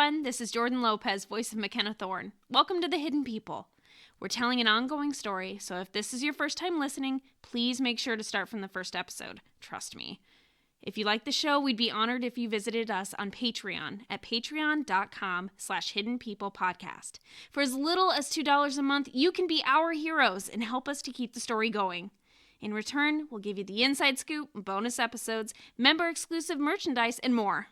everyone. This is Jordan Lopez, voice of Mackenna Thorne. Welcome to The Hidden People. We're telling an ongoing story, so if this is your first time listening, please make sure to start from the first episode. Trust me. If you like the show, we'd be honored if you visited us on Patreon at patreon.com/hiddenpeoplepodcast. For as little as $2 a month, you can be our heroes and help us to keep the story going. In return, we'll give you the inside scoop, bonus episodes, member-exclusive merchandise, and more.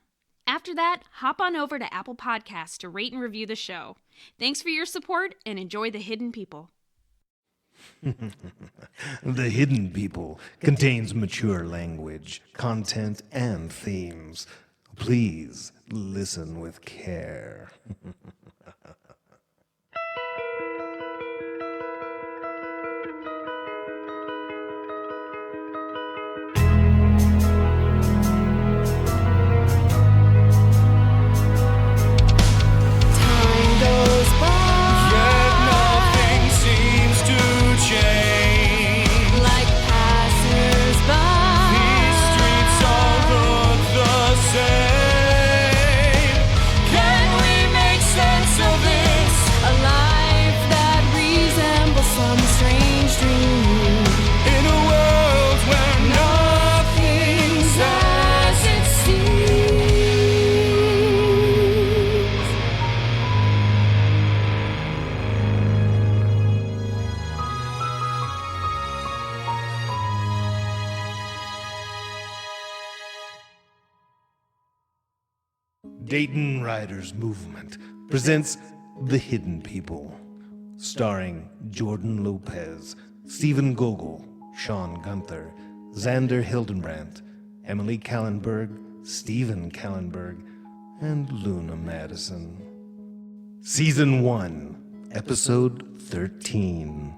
After that, hop on over to Apple Podcasts to rate and review the show. Thanks for your support, and enjoy The Hidden People. The Hidden People contains mature language, content, and themes. Please listen with care. Dayton Riders Movement presents The Hidden People, starring Jordan Lopez, Stephen Gogol, Sean Gunther, Xander Hildenbrandt, Emily Kallenberg, Stephen Kallenberg, and Luna Madison. Season 1, Episode 13.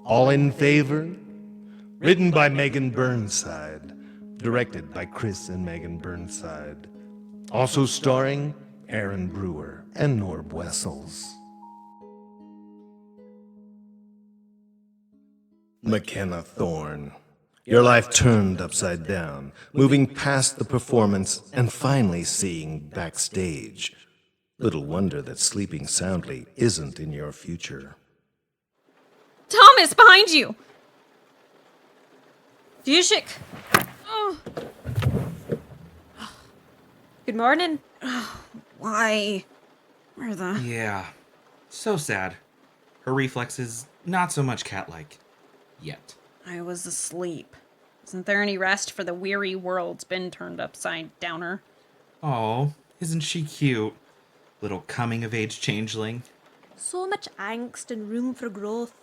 All in Favor? Written by Megan Burnside. Directed by Chris and Megan Burnside. Also starring Aaron Brewer and Norb Wessels. Mackenna Thorne. Your life turned upside down, moving past the performance and finally seeing backstage. Little wonder that sleeping soundly isn't in your future. Thomas, behind you! Fushik! Oh. Good morning. Why? Martha. Yeah, so sad. Her reflexes, not so much cat-like. Yet. I was asleep. Isn't there any rest for the weary world's been turned upside downer? Oh, isn't she cute? Little coming-of-age changeling. So much angst and room for growth.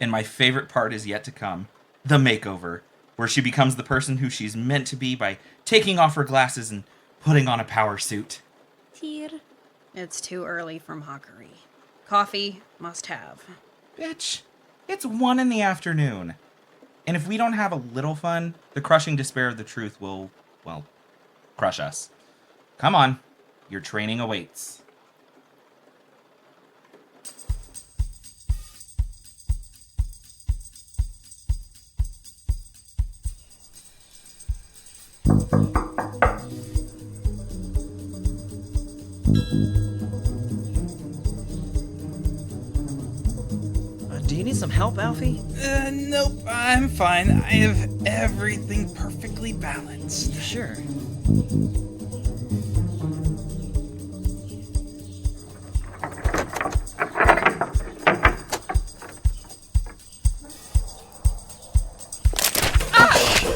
And my favorite part is yet to come. The makeover, where she becomes the person who she's meant to be by taking off her glasses and putting on a power suit. Tear. It's too early for mockery. Coffee, must have. Bitch, it's 1 in the afternoon. And if we don't have a little fun, the crushing despair of the truth will, well, crush us. Come on, your training awaits. Do you need some help, Alfie? Nope, I'm fine. I have everything perfectly balanced. Sure.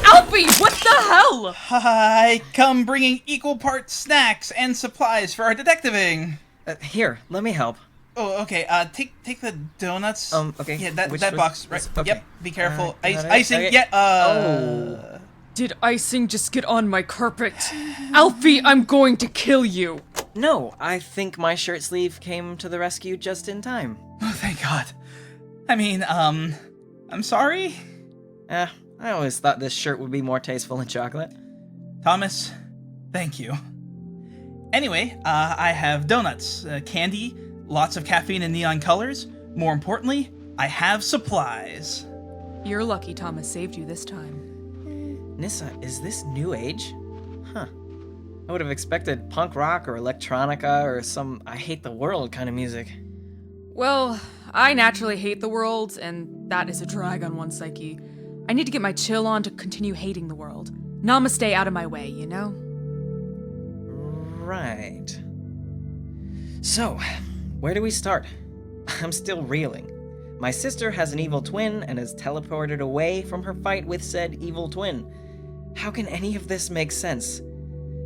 Alfie, what the hell? I come bringing equal parts snacks and supplies for our detectiving. Here, let me help. Oh, okay. Take the donuts. Okay. Yeah, that Which box. Right. Okay. Yep. Be careful. Icing. Okay. Yeah. Oh. Did icing just get on my carpet? Alfie, I'm going to kill you. No, I think my shirt sleeve came to the rescue just in time. Oh, thank God. I mean, I'm sorry. I always thought this shirt would be more tasteful in chocolate. Thomas, thank you. Anyway, I have donuts, candy, lots of caffeine and neon colors. More importantly, I have supplies. You're lucky Thomas saved you this time. Nissa, is this new age? Huh. I would have expected punk rock or electronica or some I hate the world kind of music. Well, I naturally hate the world, and that is a drag on one's psyche. I need to get my chill on to continue hating the world. Namaste out of my way, you know? Right. So, where do we start? I'm still reeling. My sister has an evil twin and is teleported away from her fight with said evil twin. How can any of this make sense?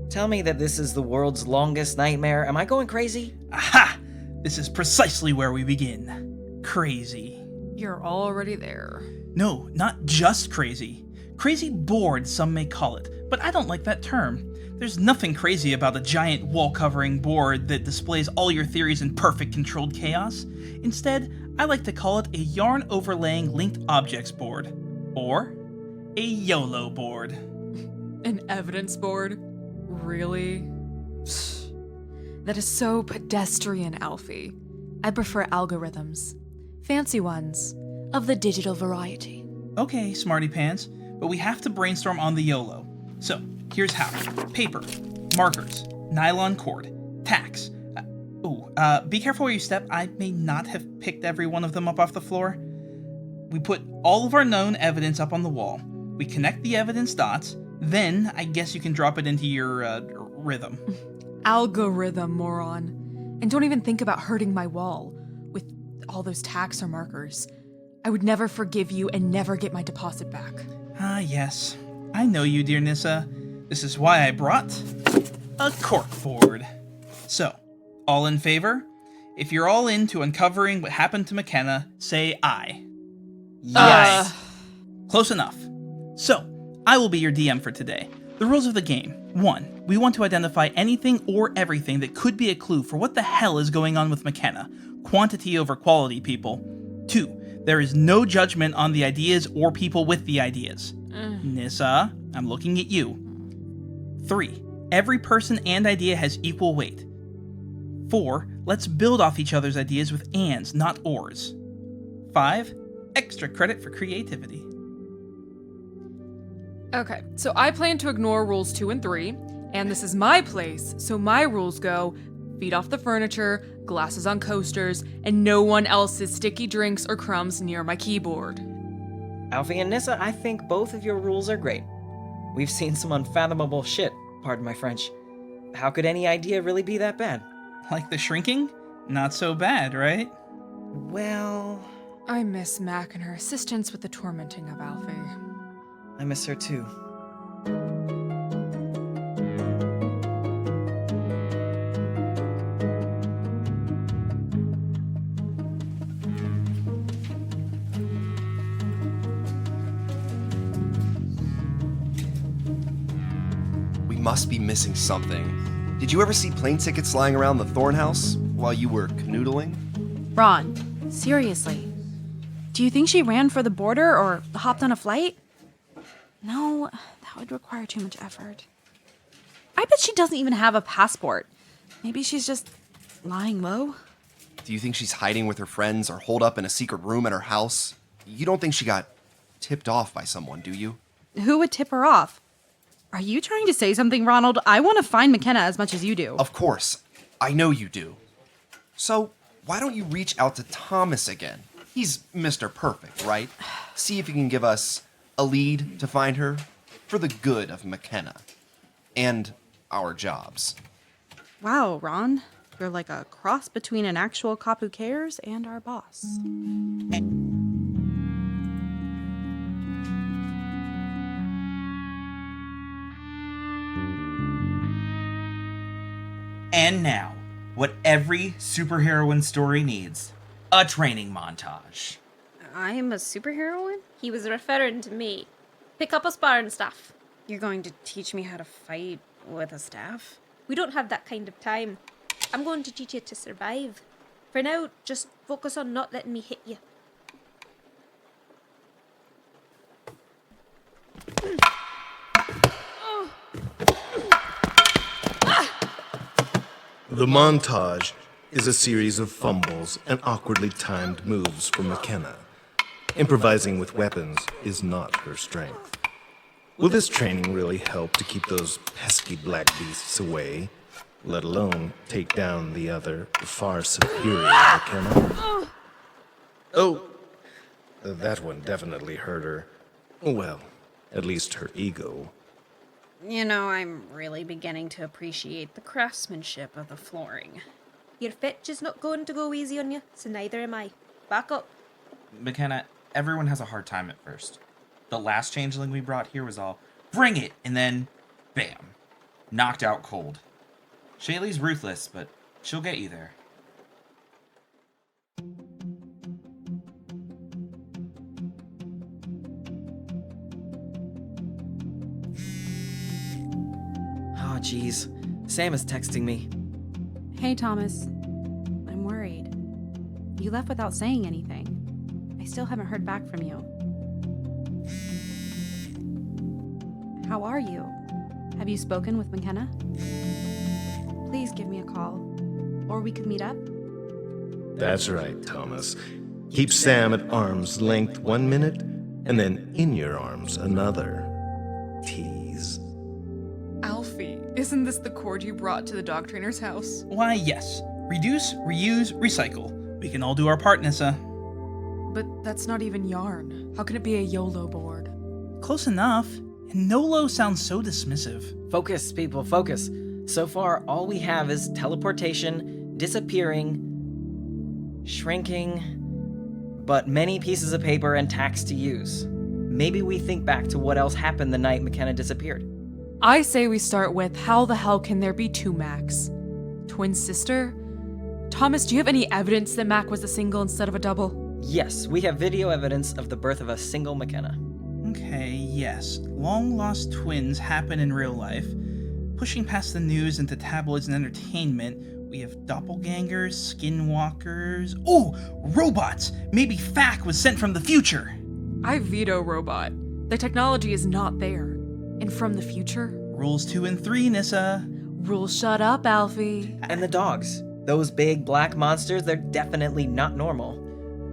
Tell me that this is the world's longest nightmare. Am I going crazy? Aha! This is precisely where we begin. Crazy. You're already there. No, not just crazy. Crazy bored, some may call it, but I don't like that term. There's nothing crazy about a giant wall-covering board that displays all your theories in perfect controlled chaos. Instead, I like to call it a yarn overlaying linked objects board, or a YOLO board. An evidence board? Really? Pfft. That is so pedestrian, Alfie. I prefer algorithms. Fancy ones, of the digital variety. Okay, smarty pants, but we have to brainstorm on the YOLO. So, here's how. Paper, markers, nylon cord, tacks. Be careful where you step. I may not have picked every one of them up off the floor. We put all of our known evidence up on the wall. We connect the evidence dots. Then, I guess you can drop it into your, rhythm. Algorithm, moron. And don't even think about hurting my wall with all those tacks or markers. I would never forgive you and never get my deposit back. Ah, yes. I know you, dear Nissa. This is why I brought a cork board. So, all in favor? If you're all into uncovering what happened to Mackenna, say aye. Yes. Close enough. So, I will be your DM for today. The rules of the game. 1. We want to identify anything or everything that could be a clue for what the hell is going on with Mackenna. Quantity over quality, people. 2. There is no judgment on the ideas or people with the ideas. Nissa, I'm looking at you. 3. Every person and idea has equal weight. 4. Let's build off each other's ideas with ands, not ors. 5. Extra credit for creativity. Okay, so I plan to ignore rules 2 and 3, and this is my place, so my rules go: feet off the furniture, glasses on coasters, and no one else's sticky drinks or crumbs near my keyboard. Alfie and Nissa, I think both of your rules are great. We've seen some unfathomable shit, pardon my French. How could any idea really be that bad? Like the shrinking? Not so bad, right? Well, I miss Mac and her assistance with the tormenting of Alfie. I miss her too. We must be missing something. Did you ever see plane tickets lying around the Thorn House while you were canoodling? Ron, seriously. Do you think she ran for the border or hopped on a flight? No, that would require too much effort. I bet she doesn't even have a passport. Maybe she's just lying low? Do you think she's hiding with her friends or holed up in a secret room at her house? You don't think she got tipped off by someone, do you? Who would tip her off? Are you trying to say something, Ronald? I want to find Mackenna as much as you do. Of course. I know you do. So, why don't you reach out to Thomas again? He's Mr. Perfect, right? See if he can give us a lead to find her for the good of Mackenna and our jobs. Wow, Ron. You're like a cross between an actual cop who cares and our boss. And now, what every superheroine story needs, a training montage. I'm a superheroine? He was referring to me. Pick up a spar and stuff. You're going to teach me how to fight with a staff? We don't have that kind of time. I'm going to teach you to survive. For now, just focus on not letting me hit you. The montage is a series of fumbles and awkwardly timed moves from Mackenna. Improvising with weapons is not her strength. Will this training really help to keep those pesky black beasts away, let alone take down the other, far superior Mackenna? Oh, that one definitely hurt her. Well, at least her ego. You know, I'm really beginning to appreciate the craftsmanship of the flooring. Your fetch is not going to go easy on you, so neither am I. Back up. Mackenna, everyone has a hard time at first. The last changeling we brought here was all, bring it, and then, bam, knocked out cold. Shaylee's ruthless, but she'll get you there. Oh, jeez. Sam is texting me. Hey, Thomas. I'm worried. You left without saying anything. I still haven't heard back from you. How are you? Have you spoken with Mackenna? Please give me a call, or we could meet up. That's right, Thomas. Keep Sam at arm's length 1 minute, and then in your arms another. Tease. Alfie, isn't this the cord you brought to the dog trainer's house? Why, yes. Reduce, reuse, recycle. We can all do our part, Nissa. But that's not even yarn. How can it be a YOLO board? Close enough. And Nolo sounds so dismissive. Focus, people, focus. So far, all we have is teleportation, disappearing, shrinking, but many pieces of paper and tacks to use. Maybe we think back to what else happened the night Mackenna disappeared. I say we start with how the hell can there be two Macs? Twin sister? Thomas, do you have any evidence that Mac was a single instead of a double? Yes, we have video evidence of the birth of a single Mackenna. Okay, yes. Long-lost twins happen in real life. Pushing past the news into tabloids and entertainment, we have doppelgangers, skinwalkers... Oh! Robots! Maybe Fack was sent from the future! I veto robot. The technology is not there. And from the future? Rules 2 and 3, Nissa. Rules shut up, Alfie. And the dogs. Those big black monsters, they're definitely not normal.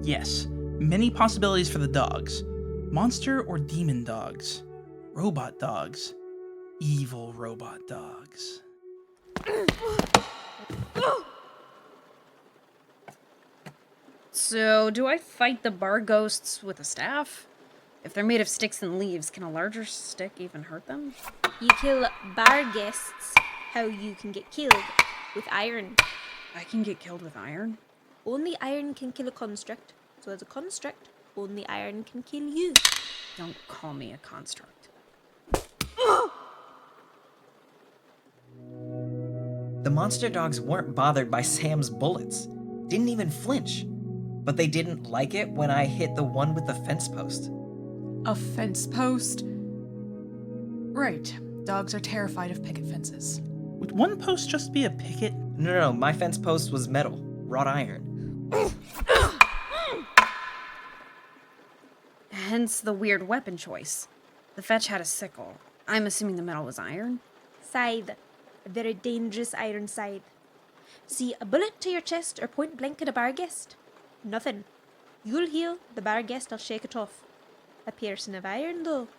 Yes, many possibilities for the dogs. Monster or demon dogs? Robot dogs. Evil robot dogs. So, do I fight the bar ghosts with a staff? If they're made of sticks and leaves, can a larger stick even hurt them? You kill bar guests. How you can get killed? With iron. I can get killed with iron? Only iron can kill a construct. So as a construct, only iron can kill you. Don't call me a construct. The monster dogs weren't bothered by Sam's bullets. Didn't even flinch. But they didn't like it when I hit the one with the fence post. A fence post? Right. Dogs are terrified of picket fences. Would one post just be a picket? No, my fence post was metal, wrought iron. Hence the weird weapon choice. The fetch had a sickle. I'm assuming the metal was iron? Scythe. A very dangerous iron scythe. See, a bullet to your chest or point blank at a bar guest? Nothing. You'll heal, the bar guest will shake it off. A piercing of iron, though.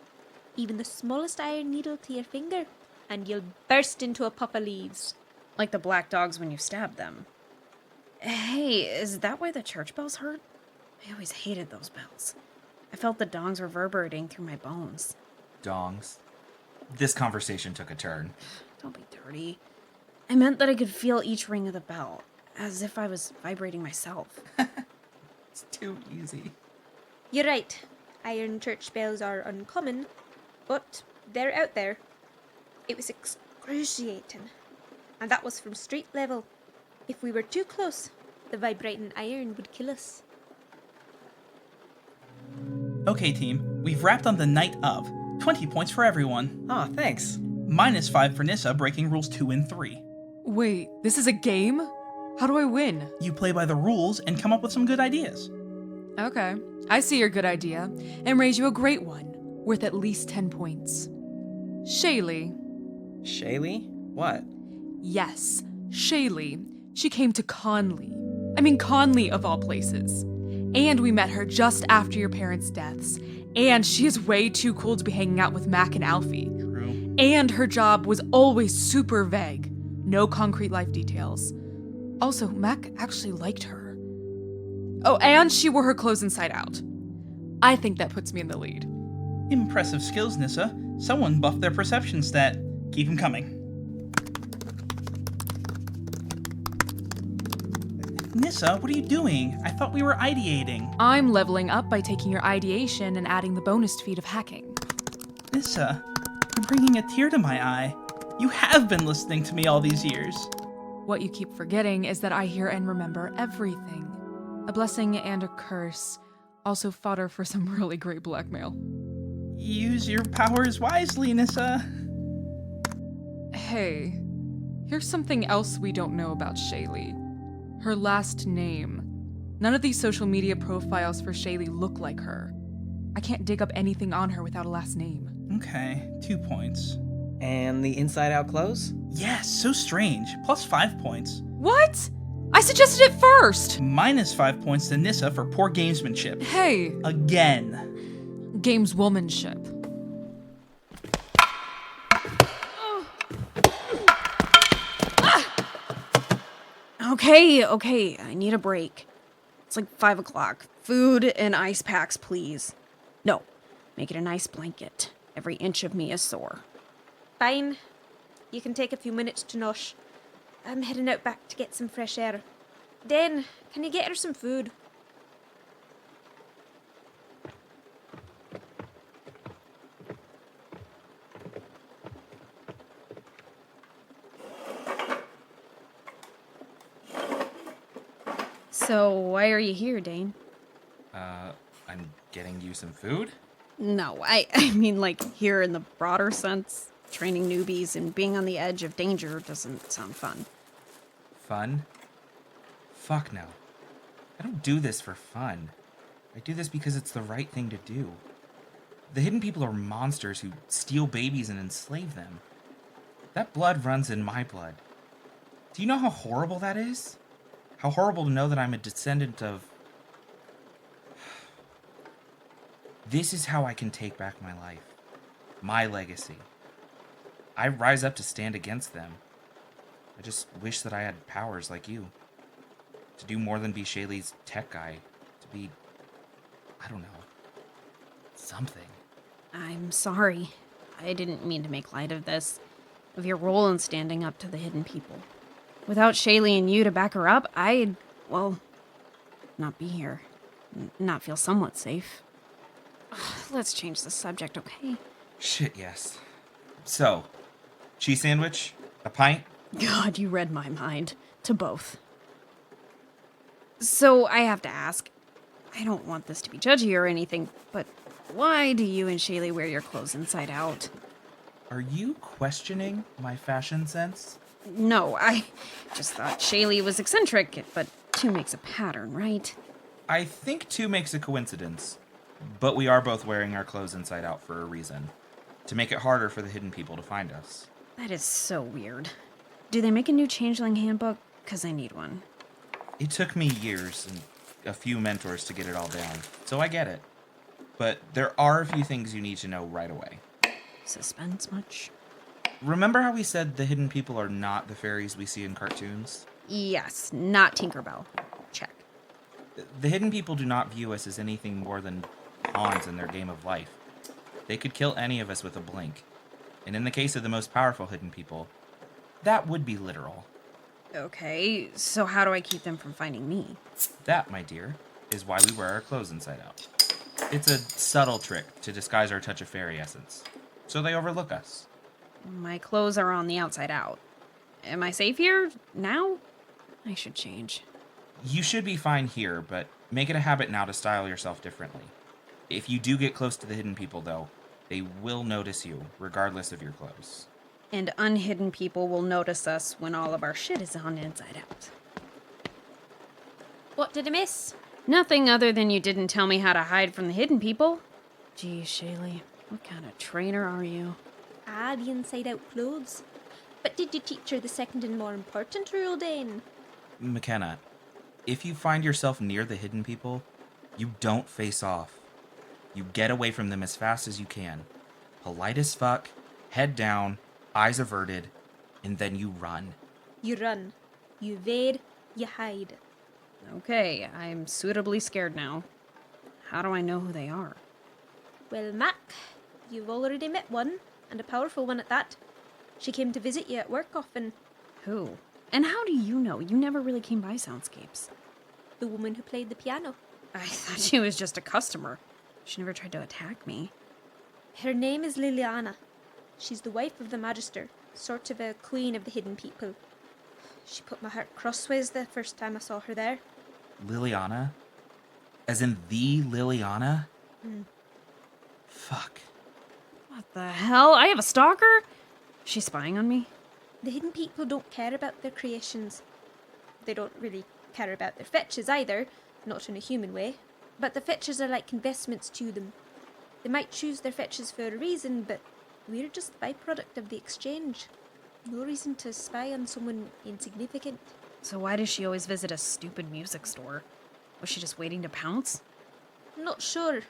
Even the smallest iron needle to your finger, and you'll burst into a puff of leaves. Like the black dogs when you stab them. Hey, is that why the church bells hurt? I always hated those bells. I felt the dongs reverberating through my bones. Dongs. This conversation took a turn. Don't be dirty. I meant that I could feel each ring of the bell, as if I was vibrating myself. It's too easy. You're right. Iron church bells are uncommon, but they're out there. It was excruciating. And that was from street level. If we were too close, the vibrating iron would kill us. Okay, team, we've wrapped on the night of. 20 points for everyone. Ah, thanks. -5 for Nissa breaking rules 2 and 3. Wait, this is a game? How do I win? You play by the rules and come up with some good ideas. Okay, I see your good idea and raise you a great one, worth at least 10 points. Shaylee. Shaylee? What? Yes, Shaylee. She came to Conley. I mean Conley of all places. And we met her just after your parents' deaths. And she is way too cool to be hanging out with Mac and Alfie. True. And her job was always super vague. No concrete life details. Also, Mac actually liked her. Oh, and she wore her clothes inside out. I think that puts me in the lead. Impressive skills, Nissa. Someone buffed their perception stat. Keep them coming. Nissa, what are you doing? I thought we were ideating. I'm leveling up by taking your ideation and adding the bonus feat of hacking. Nissa, you're bringing a tear to my eye. You have been listening to me all these years. What you keep forgetting is that I hear and remember everything. A blessing and a curse. Also fodder for some really great blackmail. Use your powers wisely, Nissa. Hey, here's something else we don't know about Shaylee. Her last name. None of these social media profiles for Shaylee look like her. I can't dig up anything on her without a last name. Okay, 2 points. And the inside out clothes? Yes, so strange. Plus 5 points. What? I suggested it first! Minus 5 points to Nissa for poor gamesmanship. Hey, Again. gameswomanship. Okay, I need a break. It's like 5 o'clock. Food and ice packs, please. No, make it a nice blanket. Every inch of me is sore. Fine. You can take a few minutes to nosh. I'm heading out back to get some fresh air. Dane, can you get her some food? So, why are you here, Dane? I'm getting you some food? No, I mean, like, here in the broader sense. Training newbies and being on the edge of danger doesn't sound fun. Fun? Fuck no. I don't do this for fun. I do this because it's the right thing to do. The hidden people are monsters who steal babies and enslave them. That blood runs in my blood. Do you know how horrible that is? How horrible to know that I'm a descendant of... This is how I can take back my life. My legacy. I rise up to stand against them. I just wish that I had powers like you. To do more than be Shaylee's tech guy. To be... I don't know. Something. I'm sorry. I didn't mean to make light of this. Of your role in standing up to the hidden people. Without Shaylee and you to back her up, I'd, well, not be here. Not feel somewhat safe. Let's change the subject, okay? Shit, yes. So, cheese sandwich? A pint? God, you read my mind. To both. So, I have to ask. I don't want this to be judgy or anything, but why do you and Shaylee wear your clothes inside out? Are you questioning my fashion sense? No, I just thought Shaylee was eccentric, but two makes a pattern, right? I think two makes a coincidence. But we are both wearing our clothes inside out for a reason. To make it harder for the hidden people to find us. That is so weird. Do they make a new changeling handbook? 'Cause I need one. It took me years and a few mentors to get it all down, so I get it. But there are a few things you need to know right away. Suspense much? Remember how we said the hidden people are not the fairies we see in cartoons? Yes, not Tinkerbell. Check. The hidden people do not view us as anything more than pawns in their game of life. They could kill any of us with a blink. And in the case of the most powerful hidden people, that would be literal. Okay, so how do I keep them from finding me? That, my dear, is why we wear our clothes inside out. It's a subtle trick to disguise our touch of fairy essence, so they overlook us. My clothes are on the outside out. Am I safe here? Now? I should change. You should be fine here, but make it a habit now to style yourself differently. If you do get close to the hidden people, though, they will notice you, regardless of your clothes. And unhidden people will notice us when all of our shit is on inside out. What did I miss? Nothing other than you didn't tell me how to hide from the hidden people. Gee, Shaylee, what kind of trainer are you? Ah, the inside-out clothes. But did you teach her the second and more important rule, Dane? Mackenna, if you find yourself near the hidden people, you don't face off. You get away from them as fast as you can. Polite as fuck, head down, eyes averted, and then you run. You run. You evade. You hide. Okay, I'm suitably scared now. How do I know who they are? Well, Mac, you've already met one, and a powerful one at that. She came to visit you at work often. Who? And how do you know? You never really came by Soundscapes. The woman who played the piano. I thought she was just a customer. She never tried to attack me. Her name is Liliana. She's the wife of the Magister, sort of a queen of the hidden people. She put my heart crossways the first time I saw her there. Liliana? As in the Liliana? Fuck. What the hell? I have a stalker? She's spying on me? The hidden people don't care about their creations. They don't really care about their fetches either, not in a human way. But the fetches are like investments to them. They might choose their fetches for a reason, but we're just the byproduct of the exchange. No reason to spy on someone insignificant. So why does she always visit a stupid music store? Was she just waiting to pounce? I'm not sure,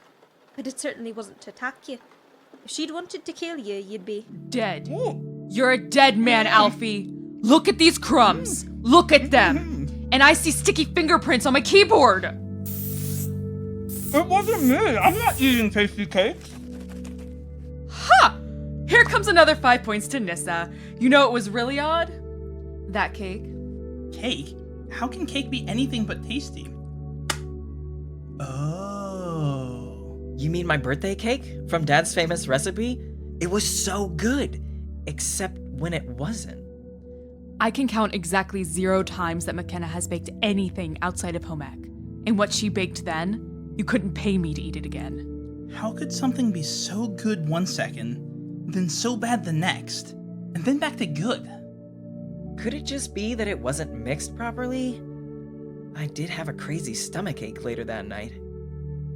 but it certainly wasn't to attack you. If she'd wanted to kill you, you'd be... Dead. You're a dead man, Alfie. Look at these crumbs. Look at them. And I see sticky fingerprints on my keyboard. It wasn't me. I'm not eating tasty cakes. Ha! Here comes another 5 points to Nissa. You know it was really odd? That cake. Cake? How can cake be anything but tasty? Oh. You mean my birthday cake from Dad's famous recipe? It was so good, except when it wasn't. I can count exactly 0 times that Mackenna has baked anything outside of home ec. And what she baked then, you couldn't pay me to eat it again. How could something be so good one second, then so bad the next, and then back to good? Could it just be that it wasn't mixed properly? I did have a crazy stomachache later that night.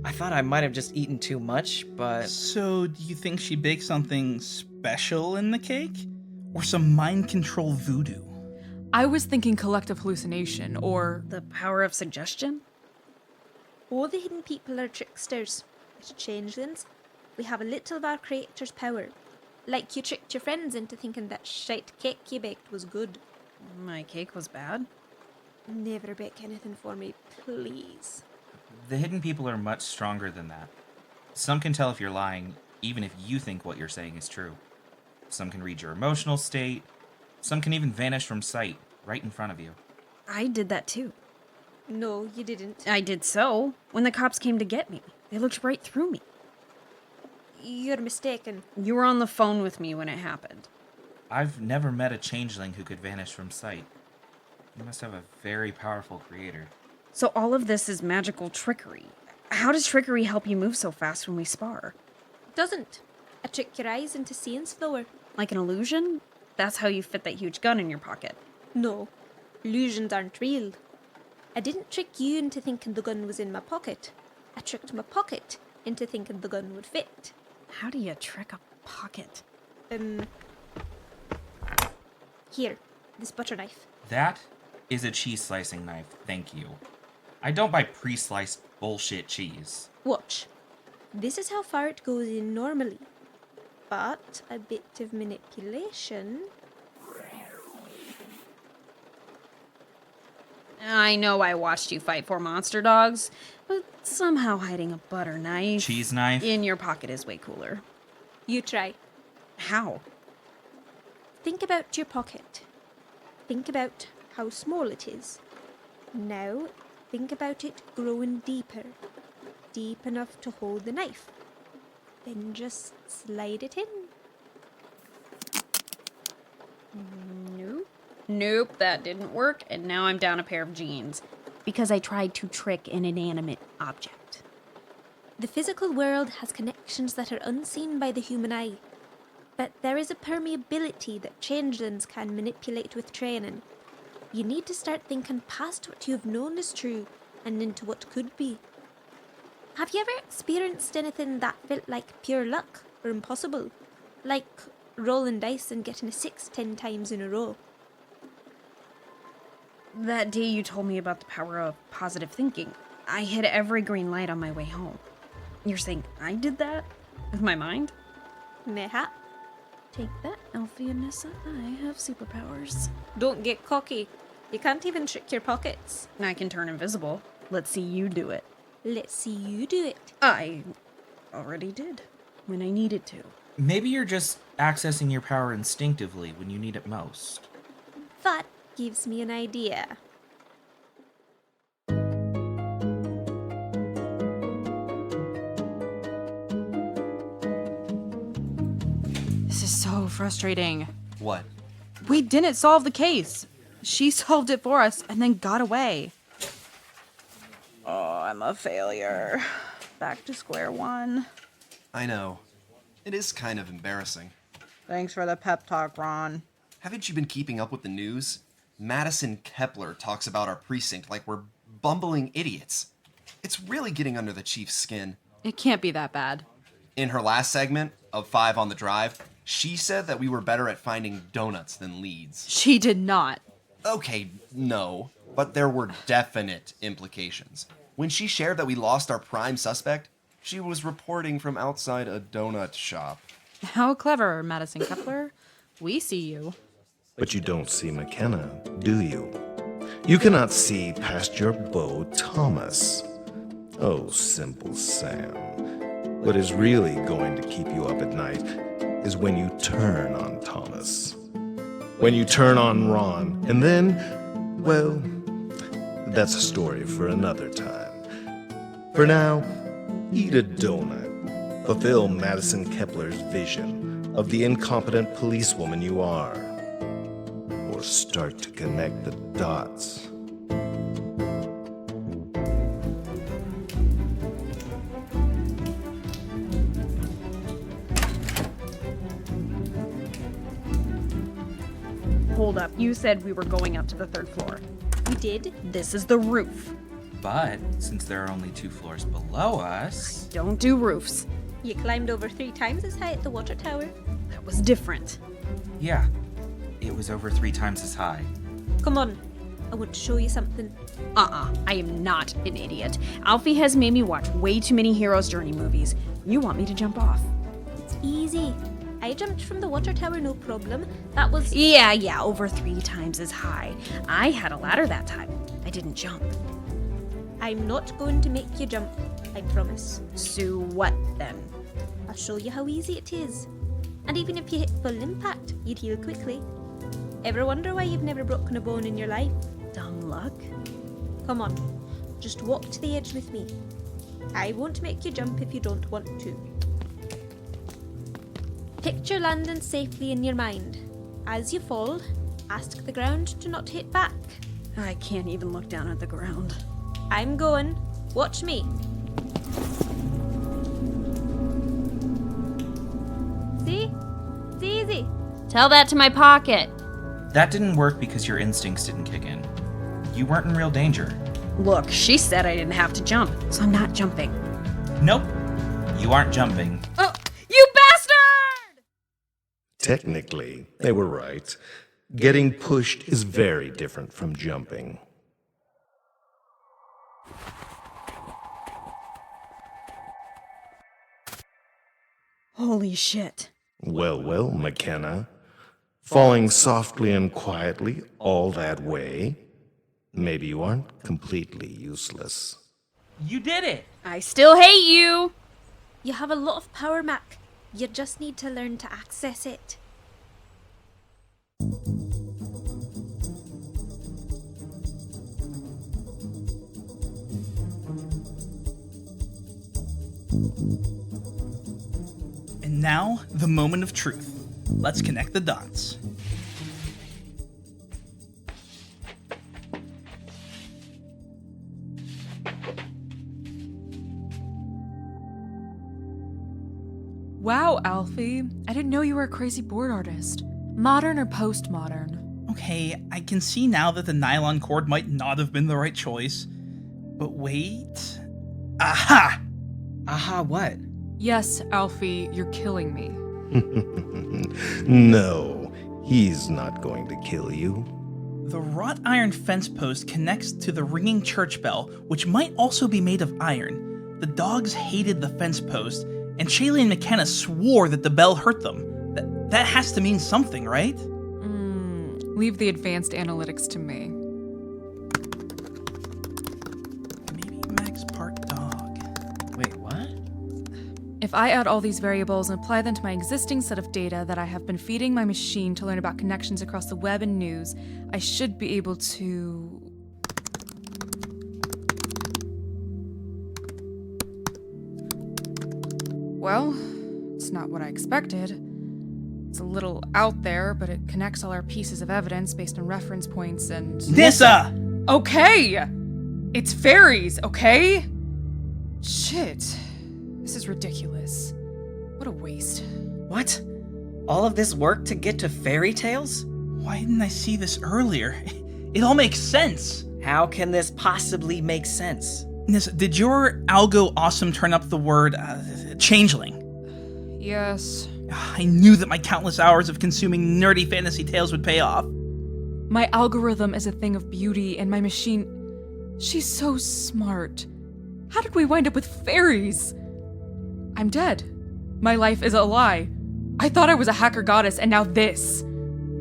I thought I might have just eaten too much, but... So, do you think she baked something special in the cake? Or some mind control voodoo? I was thinking collective hallucination, or... The power of suggestion? All the hidden people are tricksters. They're changelings. We have a little of our creator's power. Like you tricked your friends into thinking that shite cake you baked was good. My cake was bad? Never bake anything for me, please. The hidden people are much stronger than that. Some can tell if you're lying, even if you think what you're saying is true. Some can read your emotional state. Some can even vanish from sight, right in front of you. I did that too. No, you didn't. I did so. When the cops came to get me, they looked right through me. You're mistaken. You were on the phone with me when it happened. I've never met a changeling who could vanish from sight. You must have a very powerful creator. So all of this is magical trickery. How does trickery help you move so fast when we spar? Doesn't. I trick your eyes into seeing slower. Like an illusion? That's how you fit that huge gun in your pocket. No, illusions aren't real. I didn't trick you into thinking the gun was in my pocket. I tricked my pocket into thinking the gun would fit. How do you trick a pocket? Here, this butter knife. That is a cheese slicing knife, thank you. I don't buy pre-sliced bullshit cheese. Watch. This is how far it goes in normally. But a bit of manipulation. I know I watched you fight 4 monster dogs, but somehow hiding a butter knife Cheese knife? in your pocket is way cooler. You try. How? Think about your pocket. Think about how small it is. Now, think about it growing deeper. Deep enough to hold the knife. Then just slide it in. Nope, that didn't work, and now I'm down a pair of jeans. Because I tried to trick an inanimate object. The physical world has connections that are unseen by the human eye. But there is a permeability that changelings can manipulate with training. You need to start thinking past what you've known is true and into what could be. Have you ever experienced anything that felt like pure luck or impossible? Like rolling dice and getting a 6 10 times in a row? That day you told me about the power of positive thinking, I hit every green light on my way home. You're saying I did that? With my mind? Mayhap. Take that, Alfie and Nissa. I have superpowers. Don't get cocky. You can't even trick your pockets. I can turn invisible. Let's see you do it. Let's see you do it. I already did. When I needed to. Maybe you're just accessing your power instinctively when you need it most. That gives me an idea. This is so frustrating. What? We didn't solve the case. She solved it for us and then got away. Oh, I'm a failure. Back to square one. I know. It is kind of embarrassing. Thanks for the pep talk, Ron. Haven't you been keeping up with the news? Madison Kepler talks about our precinct like we're bumbling idiots. It's really getting under the chief's skin. It can't be that bad. In her last segment of 5 on the Drive, she said that we were better at finding donuts than leads. She did not. Okay, no, but there were definite implications. When she shared that we lost our prime suspect, she was reporting from outside a donut shop. How clever, Madison Kepler. We see you. But you don't see Mackenna, do you? You cannot see past your beau, Thomas. Oh, simple Sam. What is really going to keep you up at night is when you turn on Thomas. When you turn on Ron, and then, well, that's a story for another time. For now, eat a donut. Fulfill Madison Kepler's vision of the incompetent policewoman you are. Or start to connect the dots. Hold up. You said we were going up to the 3rd floor. We did? This is the roof. But since there are only 2 floors below us... Don't do roofs. You climbed over 3 times as high at the water tower. That was different. Yeah, it was over 3 times as high. Come on. I want to show you something. I am not an idiot. Alfie has made me watch way too many Hero's Journey movies. You want me to jump off? It's easy. I jumped from the water tower, no problem. That was... Yeah, over 3 times as high. I had a ladder that time. I didn't jump. I'm not going to make you jump. I promise. So what then? I'll show you how easy it is. And even if you hit full impact, you'd heal quickly. Ever wonder why you've never broken a bone in your life? Dumb luck? Come on. Just walk to the edge with me. I won't make you jump if you don't want to. Picture landing safely in your mind. As you fall, ask the ground to not hit back. I can't even look down at the ground. I'm going. Watch me. See? It's easy. Tell that to my pocket. That didn't work because your instincts didn't kick in. You weren't in real danger. Look, she said I didn't have to jump, so I'm not jumping. Nope. You aren't jumping. Oh, you bastard! Technically, they were right. Getting pushed is very different from jumping. Holy shit. Well, Mackenna. Falling softly and quietly all that way. Maybe you aren't completely useless. You did it! I still hate you. You have a lot of power, Mac. You just need to learn to access it. And now, the moment of truth. Let's connect the dots. Wow, Alfie. I didn't know you were a crazy board artist. Modern or postmodern? Okay, I can see now that the nylon cord might not have been the right choice. But wait. Aha! Aha, what? Yes, Alfie, you're killing me. No, he's not going to kill you. The wrought iron fence post connects to the ringing church bell, which might also be made of iron. The dogs hated the fence post, and Shaylee and Mackenna swore that the bell hurt them. That has to mean something, right? Leave the advanced analytics to me. Maybe Max part dog. Wait, what? If I add all these variables and apply them to my existing set of data that I have been feeding my machine to learn about connections across the web and news, I should be able to... Well, it's not what I expected. It's a little out there, but it connects all our pieces of evidence based on reference points and... Nissa! Okay! It's fairies, okay? Shit. This is ridiculous. What a waste. What? All of this work to get to fairy tales? Why didn't I see this earlier? It all makes sense. How can this possibly make sense? Nissa, did your algo awesome turn up the word changeling? Yes. I knew that my countless hours of consuming nerdy fantasy tales would pay off. My algorithm is a thing of beauty, and my machine... She's so smart. How did we wind up with fairies? I'm dead. My life is a lie. I thought I was a hacker goddess, and now this.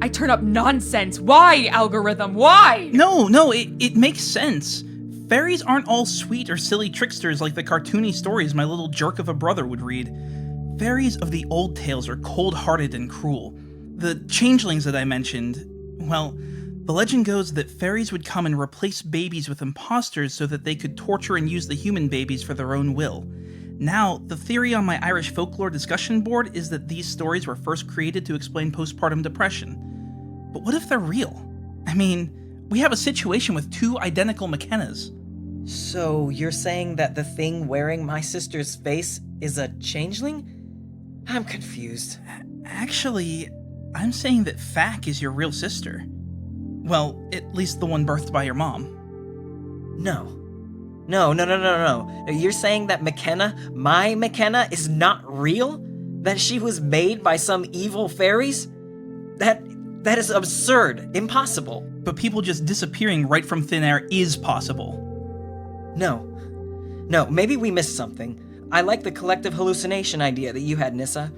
I turn up nonsense. Why, algorithm? Why? No, it makes sense. Fairies aren't all sweet or silly tricksters like the cartoony stories my little jerk of a brother would read. Fairies of the old tales are cold-hearted and cruel. The changelings that I mentioned, well, the legend goes that fairies would come and replace babies with imposters so that they could torture and use the human babies for their own will. Now, the theory on my Irish folklore discussion board is that these stories were first created to explain postpartum depression. But what if they're real? I mean, we have a situation with two identical Mackennas. So you're saying that the thing wearing my sister's face is a changeling? I'm confused. Actually, I'm saying that Fack is your real sister. Well, at least the one birthed by your mom. No. You're saying that Mackenna, my Mackenna, is not real? That she was made by some evil fairies? That is absurd. Impossible. But people just disappearing right from thin air is possible. No, maybe we missed something. I like the collective hallucination idea that you had, Nissa.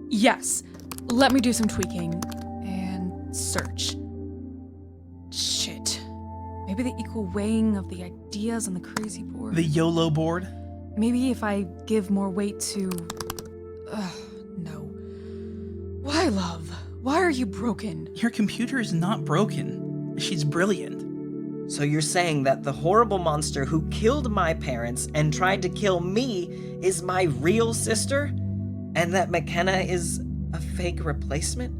Yes. Let me do some tweaking. And search. Shit. Maybe the equal weighing of the ideas on the crazy board. The YOLO board? Maybe if I give more weight to... no. Why, love? Why are you broken? Your computer is not broken. She's brilliant. So you're saying that the horrible monster who killed my parents and tried to kill me is my real sister? And that Mackenna is a fake replacement?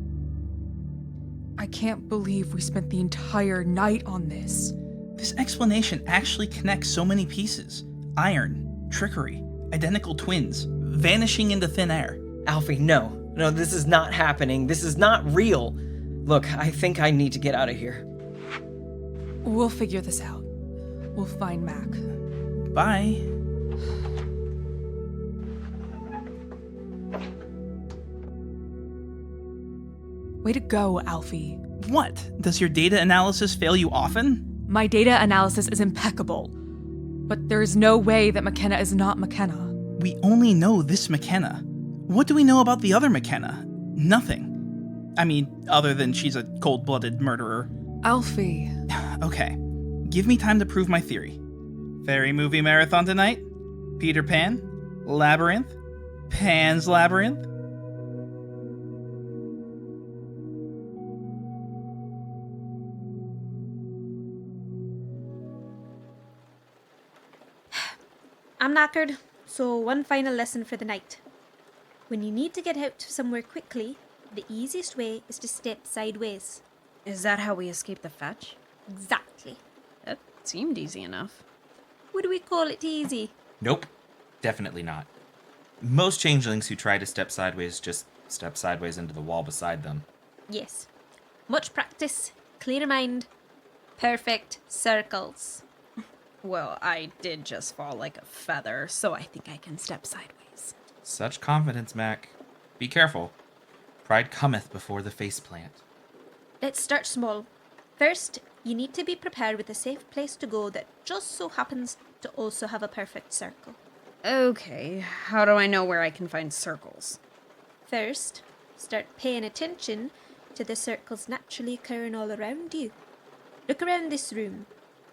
I can't believe we spent the entire night on this. This explanation actually connects so many pieces. Iron, trickery, identical twins, vanishing into thin air. Alfie, no, this is not happening. This is not real. Look, I think I need to get out of here. We'll figure this out. We'll find Mac. Bye. Way to go, Alfie. What? Does your data analysis fail you often? My data analysis is impeccable. But there is no way that Mackenna is not Mackenna. We only know this Mackenna. What do we know about the other Mackenna? Nothing. I mean, other than she's a cold-blooded murderer. Alfie. Okay, give me time to prove my theory. Fairy movie marathon tonight? Peter Pan? Labyrinth? Pan's Labyrinth? I'm knackered, so one final lesson for the night. When you need to get out somewhere quickly, the easiest way is to step sideways. Is that how we escape the fetch? Exactly. That seemed easy enough. Would we call it easy? Nope, definitely not. Most changelings who try to step sideways just step sideways into the wall beside them. Yes. Much practice, clear mind, perfect circles. Well, I did just fall like a feather, so I think I can step sideways. Such confidence, Mac. Be careful. Pride cometh before the faceplant. Let's start small. First, you need to be prepared with a safe place to go that just so happens to also have a perfect circle. Okay, how do I know where I can find circles? First, start paying attention to the circles naturally occurring all around you. Look around this room.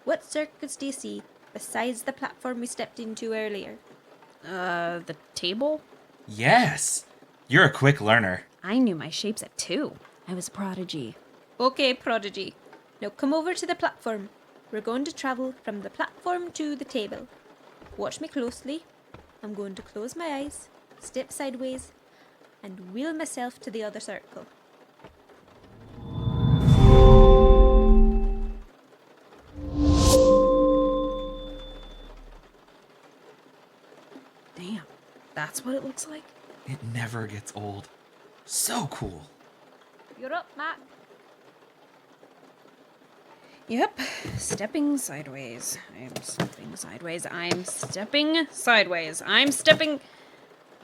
What circles do you see besides the platform we stepped into earlier? The table? Yes! You're a quick learner. I knew my shapes at 2. I was a prodigy. Okay, Prodigy. Now come over to the platform. We're going to travel from the platform to the table. Watch me closely. I'm going to close my eyes, step sideways, and wheel myself to the other circle. Damn, that's what it looks like? It never gets old. So cool. You're up, Mac. Yep, stepping sideways. I'm stepping sideways. I'm stepping sideways. I'm stepping...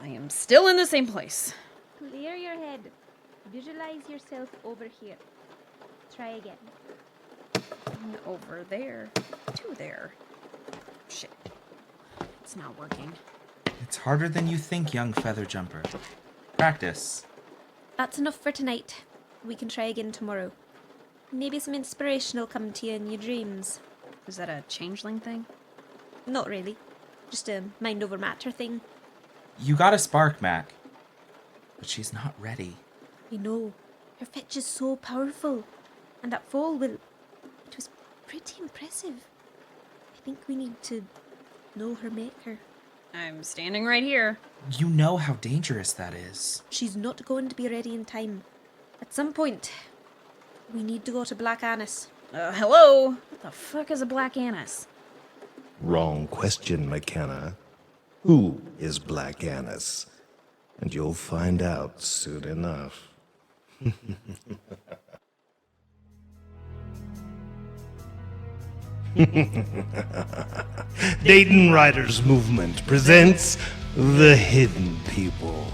I am still in the same place. Clear your head. Visualize yourself over here. Try again. Over there. To there. Shit. It's not working. It's harder than you think, young feather jumper. Practice. That's enough for tonight. We can try again tomorrow. Maybe some inspiration will come to you in your dreams. Is that a changeling thing? Not really. Just a mind over matter thing. You got a spark, Mac. But she's not ready. I know. Her fetch is so powerful. And that fall it was pretty impressive. I think we need to know her maker. I'm standing right here. You know how dangerous that is. She's not going to be ready in time. At some point, we need to go to Black Annis. Hello? What the fuck is a black anise? Wrong question, Mackenna. Who is Black Annis? And you'll find out soon enough. Dayton Writers Movement presents The Hidden People.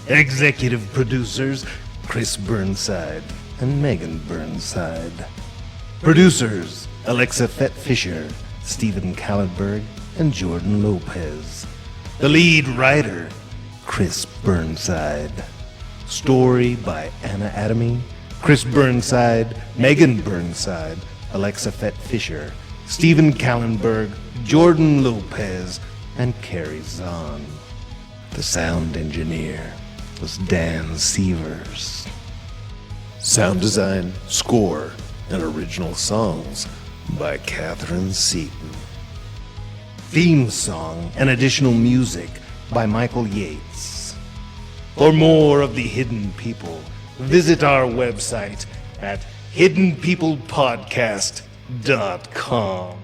Executive producers Chris Burnside and Megan Burnside. Producers Alexa Fett Fisher, Stephen Callenberg, and Jordan Lopez. The lead writer Chris Burnside. Story by Anna Adamy, Chris Burnside, Megan Burnside, Alexa Fett Fisher, Stephen Callenberg, Jordan Lopez, and Carrie Zahn. The sound engineer was Dan Sievers. Sound design, score, and original songs by Catherine Seaton. Theme song and additional music by Michael Yates. For more of the Hidden People, visit our website at hiddenpeoplepodcast.com.